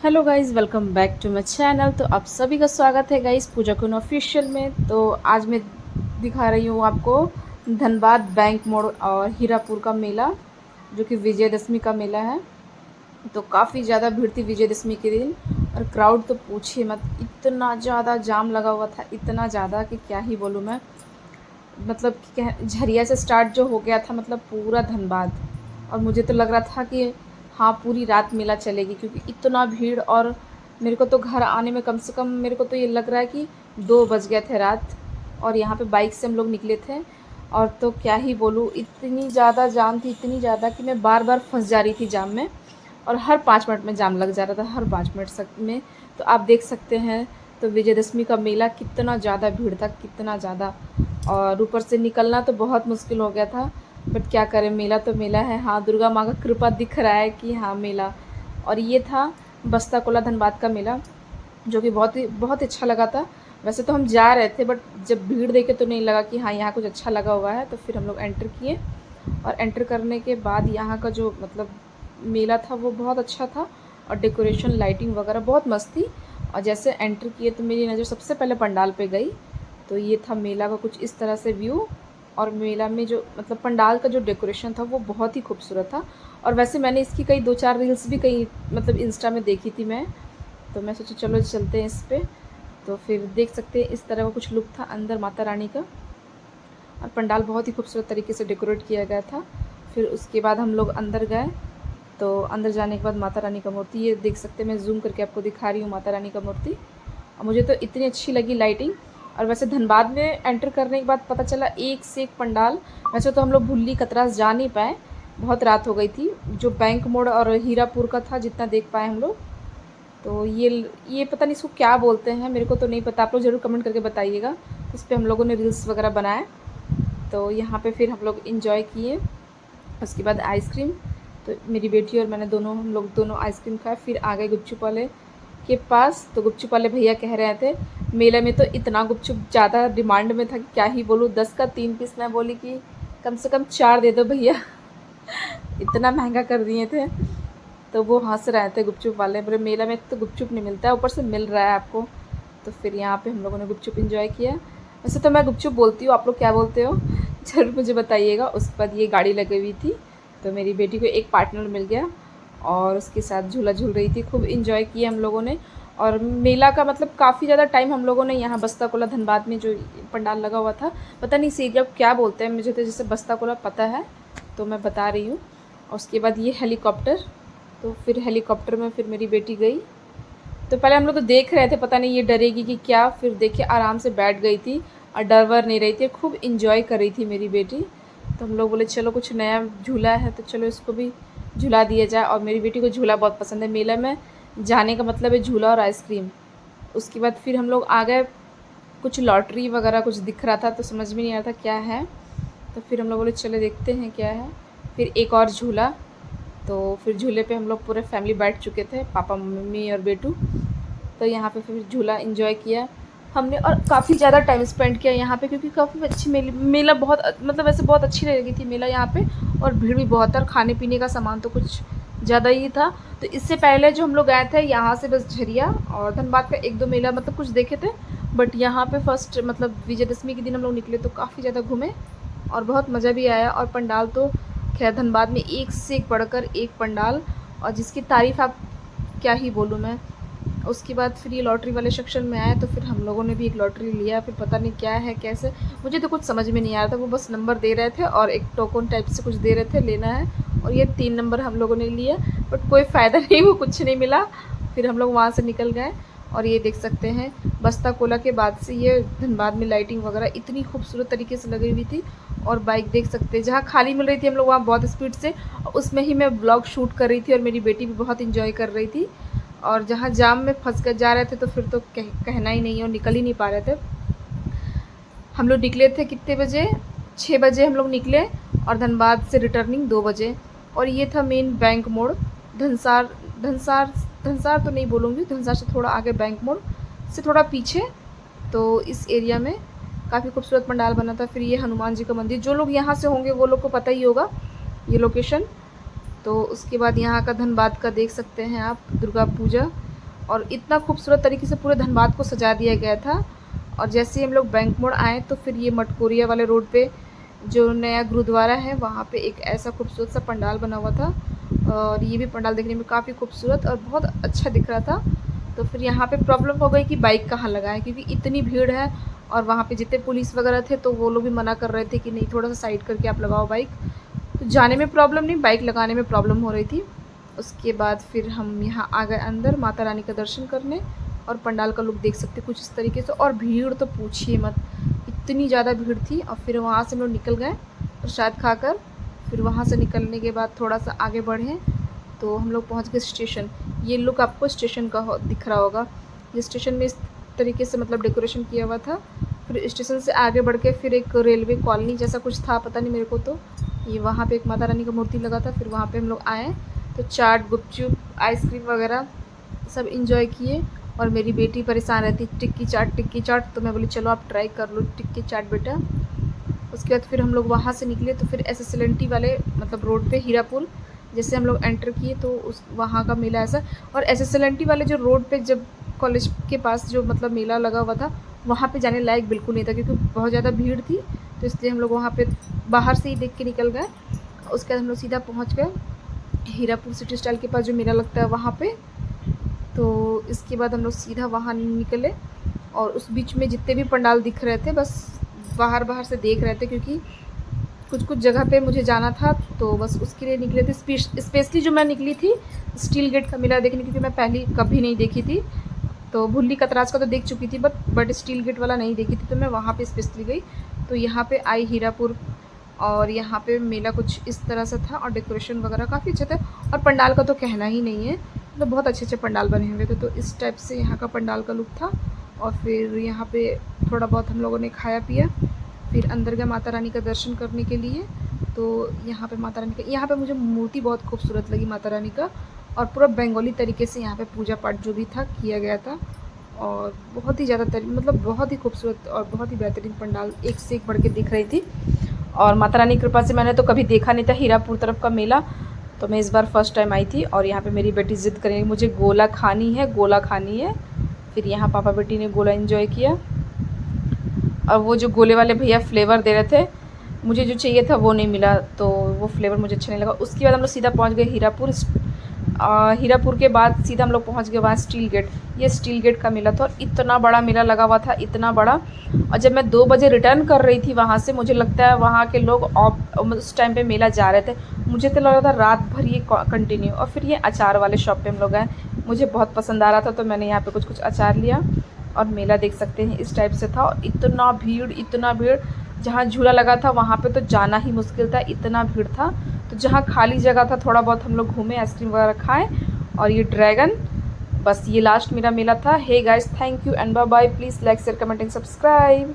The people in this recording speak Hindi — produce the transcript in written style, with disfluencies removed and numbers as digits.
Hello guys, welcome back to my channel. तो आप सभी का स्वागत है गाइस पूजा कुन ऑफिशियल में। तो आज मैं दिखा रही हूँ आपको धनबाद बैंक मोड़ और हीरापुर का मेला, जो कि विजयदशमी का मेला है। तो काफ़ी ज़्यादा भीड़ थी विजयदशमी के दिन, और क्राउड तो पूछिए मत, इतना ज़्यादा जाम लगा हुआ था, इतना ज़्यादा कि क्या ही बोलूँ मैं। मतलब कि झरिया से स्टार्ट जो हो गया था, मतलब पूरा धनबाद। और मुझे तो लग रहा था कि हाँ, पूरी रात मेला चलेगी, क्योंकि इतना भीड़। और मेरे को तो घर आने में कम से कम मेरे को तो ये लग रहा है कि 2 बज गए थे रात। और यहाँ पे बाइक से हम लोग निकले थे, और तो क्या ही बोलूँ, इतनी ज़्यादा जाम थी, इतनी ज़्यादा कि मैं बार बार फंस जा रही थी जाम में। और हर 5 मिनट में जाम लग जा रहा था, हर 5 मिनट में। तो आप देख सकते हैं, तो विजयदशमी का मेला कितना ज़्यादा भीड़ था, कितना ज़्यादा। और ऊपर से निकलना तो बहुत मुश्किल हो गया था, बट क्या करें, मेला तो मेला है। हाँ, दुर्गा माँ का कृपा दिख रहा है कि हाँ मेला। और ये था बस्ता कोला धनबाद का मेला, जो कि बहुत ही अच्छा लगा था। वैसे तो हम जा रहे थे, बट जब भीड़ देखे तो नहीं लगा कि हाँ यहाँ कुछ अच्छा लगा हुआ है। तो फिर हम लोग एंटर किए, और एंटर करने के बाद यहाँ का जो मतलब मेला था वो बहुत अच्छा था। और डेकोरेशन, लाइटिंग वगैरह बहुत मस्त थी। और जैसे एंटर किए तो मेरी नज़र सबसे पहले पंडाल पे गई। तो ये था मेला का कुछ इस तरह से व्यू। और मेला में जो मतलब पंडाल का जो डेकोरेशन था वो बहुत ही खूबसूरत था। और वैसे मैंने इसकी कई 2-4 रील्स भी कई मतलब इंस्टा में देखी थी मैं। तो मैं सोची चलो चलते हैं इस पर। तो फिर देख सकते हैं इस तरह का कुछ लुक था अंदर माता रानी का। और पंडाल बहुत ही खूबसूरत तरीके से डेकोरेट किया गया था। फिर उसके बाद हम लोग अंदर गए। तो अंदर जाने के बाद माता रानी का मूर्ति, ये देख सकते हैं, मैं जूम करके आपको दिखा रही हूँ माता रानी का मूर्ति। और मुझे तो इतनी अच्छी लगी लाइटिंग। और वैसे धनबाद में एंटर करने के बाद पता चला एक से एक पंडाल। वैसे तो हम लोग भुल्ली कतरास जा नहीं पाए, बहुत रात हो गई थी। जो बैंक मोड़ और हीरापुर का था जितना देख पाए हम लोग। तो ये पता नहीं इसको क्या बोलते हैं, मेरे को तो नहीं पता, आप लोग ज़रूर कमेंट करके बताइएगा। इस पर हम लोगों ने रील्स वगैरह बनाए। तो यहाँ पे फिर हम लोग इंजॉय किए। उसके बाद आइसक्रीम, तो मेरी बेटी और मैंने दोनों, हम लोग दोनों आइसक्रीम खाए। फिर आ गए गुपचुप वाले के पास। तो गुपचुप वाले भैया कह रहे थे, मेले में तो इतना गुपचुप ज़्यादा डिमांड में था कि क्या ही बोलूँ, 10 का 3 पीस। मैं बोली कि कम से कम 4 दे दो भैया, इतना महंगा कर दिए थे। तो वो हंस रहे थे गुपचुप वाले, बोले मेला में तो गुपचुप नहीं मिलता है, ऊपर से मिल रहा है आपको। तो फिर यहाँ पे हम लोगों ने गुपचुप इंजॉय किया। वैसे तो मैं गुपचुप बोलती हूँ, आप लोग क्या बोलते हो ज़रूर मुझे बताइएगा। उसके बाद ये गाड़ी लगी हुई थी, तो मेरी बेटी को एक पार्टनर मिल गया, और उसके साथ झूला झूल रही थी। खूब इंजॉय किया हम लोगों ने। और मेला का मतलब काफ़ी ज़्यादा टाइम हम लोगों ने यहाँ बस्ता कोला धनबाद में जो पंडाल लगा हुआ था, पता नहीं इस एरिया को क्या बोलते हैं, मुझे तो जैसे बस्ता कोला पता है तो मैं बता रही हूँ। और उसके बाद ये हेलीकॉप्टर, तो फिर हेलीकॉप्टर में फिर मेरी बेटी गई। तो पहले हम लोग तो देख रहे थे, पता नहीं ये डरेगी कि क्या, फिर देखे आराम से बैठ गई थी, और डर वर नहीं रही थी, खूब इंजॉय कर रही थी मेरी बेटी। तो हम लोग बोले चलो कुछ नया झूला है तो चलो इसको भी झूला दिया जाए। और मेरी बेटी को झूला बहुत पसंद है, मेला में जाने का मतलब है झूला और आइसक्रीम। उसके बाद फिर हम लोग आ गए, कुछ लॉटरी वगैरह कुछ दिख रहा था, तो समझ में नहीं आ रहा था क्या है। तो फिर हम लोग बोले चले देखते हैं क्या है। फिर एक और झूला। तो फिर झूले पे हम लोग पूरे फैमिली बैठ चुके थे, पापा मम्मी और बेटू। तो यहाँ पे फिर झूला एंजॉय किया हमने, और काफ़ी ज़्यादा टाइम स्पेंड किया यहाँ पे, क्योंकि काफ़ी अच्छी मेला बहुत मतलब वैसे बहुत अच्छी लगी थी मेला यहाँ पे। और भीड़ भी बहुत है, और खाने पीने का सामान तो कुछ ज़्यादा ही था। तो इससे पहले जो हम लोग गए थे यहाँ से बस झरिया और धनबाद का 1-2 मेला मतलब कुछ देखे थे। बट यहाँ पे फर्स्ट मतलब विजयदशमी के दिन हम लोग निकले, तो काफ़ी ज़्यादा घूमे और बहुत मज़ा भी आया। और पंडाल तो खैर धनबाद में एक से एक बढ़कर एक पंडाल, और जिसकी तारीफ़ आप क्या ही बोलूँ मैं। उसके बाद फिर ये लॉटरी वाले सेक्शन में आए, तो फिर हम लोगों ने भी एक लॉटरी लिया। फिर पता नहीं क्या है कैसे, मुझे तो कुछ समझ में नहीं आ रहा था। वो बस नंबर दे रहे थे और एक टोकन टाइप से कुछ दे रहे थे, लेना है। और ये 3 नंबर हम लोगों ने लिया, बट कोई फ़ायदा नहीं, वो कुछ नहीं मिला। फिर हम लोग वहाँ से निकल गए। और ये देख सकते हैं बस्ता कोला के बाद से ये धनबाद में लाइटिंग वगैरह इतनी खूबसूरत तरीके से लगी हुई थी। और बाइक देख सकते हैं, जहाँ खाली मिल रही थी हम लोग वहाँ बहुत स्पीड से, उसमें ही मैं ब्लॉग शूट कर रही थी, और मेरी बेटी भी बहुत इंजॉय कर रही थी। और जहाँ जाम में फंस कर जा रहे थे तो फिर तो कहना ही नहीं है, और निकल ही नहीं पा रहे थे। हम लोग निकले थे कितने बजे, 6 बजे हम लोग निकले, और धनबाद से रिटर्निंग 2 बजे। और ये था मेन बैंक मोड़, धनसार धनसार धनसार तो नहीं बोलूँगी, धनसार से थोड़ा आगे बैंक मोड़ से थोड़ा पीछे। तो इस एरिया में काफ़ी खूबसूरत पंडाल बना था। फिर ये हनुमान जी का मंदिर, जो लोग यहाँ से होंगे वो लोग को पता ही होगा ये लोकेशन। तो उसके बाद यहाँ का धनबाद का देख सकते हैं आप, दुर्गा पूजा और इतना खूबसूरत तरीके से पूरे धनबाद को सजा दिया गया था। और जैसे ही हम लोग बैंक मोड़ आए तो फिर ये मटकोरिया वाले रोड पे जो नया गुरुद्वारा है वहाँ पे एक ऐसा खूबसूरत सा पंडाल बना हुआ था, और ये भी पंडाल देखने में काफ़ी खूबसूरत और बहुत अच्छा दिख रहा था। तो फिर यहाँ पे प्रॉब्लम हो गई कि बाइक कहाँ लगाएं, क्योंकि इतनी भीड़ है और वहाँ पे जितने पुलिस वगैरह थे तो वो लोग भी मना कर रहे थे कि नहीं, थोड़ा सा साइड करके आप लगाओ बाइक। तो जाने में प्रॉब्लम नहीं, बाइक लगाने में प्रॉब्लम हो रही थी। उसके बाद फिर हम यहाँ आ गए अंदर माता रानी का दर्शन करने, और पंडाल का लुक देख सकते कुछ इस तरीके से। और भीड़ तो पूछिए मत, इतनी ज़्यादा भीड़ थी। और फिर वहाँ से हम लोग निकल गए प्रसाद खाकर। फिर वहाँ से निकलने के बाद थोड़ा सा आगे बढ़े तो हम लोग पहुँच गए स्टेशन। ये लुक आपको स्टेशन का दिख रहा होगा। ये स्टेशन में इस तरीके से मतलब डेकोरेशन किया हुआ था। फिर स्टेशन से आगे बढ़ के फिर एक रेलवे कॉलोनी जैसा कुछ था, पता नहीं मेरे को, तो ये वहाँ पे एक माता रानी का मूर्ति लगा था। फिर वहाँ पे हम लोग आए तो चाट, गुपचुप, आइसक्रीम वगैरह सब इंजॉय किए। और मेरी बेटी परेशान रहती टिक्की चाट, तो मैं बोली चलो आप ट्राई कर लो टिक्की चाट बेटा। उसके बाद फिर हम लोग वहाँ से निकले तो फिर SSLNT वाले मतलब रोड पे हीरापुर जैसे हम लोग एंटर किए तो उस वहाँ का मेला ऐसा। और SSLNT वाले जो रोड पे जब कॉलेज के पास जो मतलब मेला लगा हुआ था वहाँ पे जाने लायक बिल्कुल नहीं था, क्योंकि बहुत ज़्यादा भीड़ थी। तो इसलिए हम लोग वहाँ पे बाहर से ही देख के निकल गए। उसके बाद हम लोग सीधा पहुँच गए हीरापुर सिटी स्टाइल के पास जो मेला लगता है वहाँ पे। तो इसके बाद हम लोग सीधा वहाँ निकले, और उस बीच में जितने भी पंडाल दिख रहे थे बस बाहर से देख रहे थे, क्योंकि कुछ जगह पे मुझे जाना था तो बस उसके लिए निकले थे। स्पेशली जो मैं निकली थी स्टील गेट का मेला देखने, क्योंकि मैं पहले कभी नहीं देखी थी। तो भुल्ली कतराज का तो देख चुकी थी बट स्टील गेट वाला नहीं देखी थी, तो मैं वहाँ पे स्पेशली गई। तो यहाँ पे आई हीरापुर, और यहाँ पे मेला कुछ इस तरह से था, और डेकोरेशन वगैरह काफ़ी अच्छा था। और पंडाल का तो कहना ही नहीं है, मतलब बहुत अच्छे पंडाल बने हुए थे। तो इस टाइप से यहाँ का पंडाल का लुक था। और फिर यहाँ पे थोड़ा बहुत हम लोगों ने खाया पिया, फिर अंदर गए माता रानी का दर्शन करने के लिए। तो यहाँ पे माता रानी का, यहाँ पे मुझे मूर्ति बहुत खूबसूरत लगी माता रानी का, और पूरा बंगाली तरीके से यहाँ पे पूजा पाठ जो भी था किया गया था। और बहुत ही ज़्यादा मतलब बहुत ही खूबसूरत और बहुत ही बेहतरीन पंडाल एक से एक बढ़ के दिख रही थी। और माता रानी की कृपा से मैंने तो कभी देखा नहीं था हीरापुर तरफ का मेला, तो मैं इस बार फर्स्ट टाइम आई थी। और यहाँ पे मेरी बेटी ज़िद करेगी मुझे गोला खानी है, गोला खानी है। फिर यहाँ पापा बेटी ने गोला एंजॉय किया, और वो जो गोले वाले भैया फ्लेवर दे रहे थे, मुझे जो चाहिए था वो नहीं मिला, तो वो फ्लेवर मुझे अच्छा नहीं लगा। उसके बाद हम लोग सीधा पहुँच गए हीरापुर। हीरापुर के बाद सीधा हम लोग पहुँच गए वहाँ स्टील गेट। ये स्टील गेट का मेला था, और इतना बड़ा मेला लगा हुआ था, इतना बड़ा। और जब मैं 2 बजे रिटर्न कर रही थी वहाँ से, मुझे लगता है वहाँ के लोग उस टाइम पे मेला जा रहे थे। मुझे तो लग रहा था रात भर ये कंटिन्यू। और फिर ये अचार वाले शॉप पे हम लोग गए, मुझे बहुत पसंद आ रहा था तो मैंने यहाँ पे कुछ अचार लिया। और मेला देख सकते हैं इस टाइप से था, और इतना भीड़, जहाँ झूला लगा था वहाँ पे तो जाना ही मुश्किल था, इतना भीड़ था। तो जहाँ खाली जगह था थोड़ा बहुत हम लोग घूमे, आइसक्रीम वगैरह खाएँ। और ये ड्रैगन, बस ये लास्ट मेरा मेला था। Hey guys, thank you and bye bye. Please like share comment and subscribe.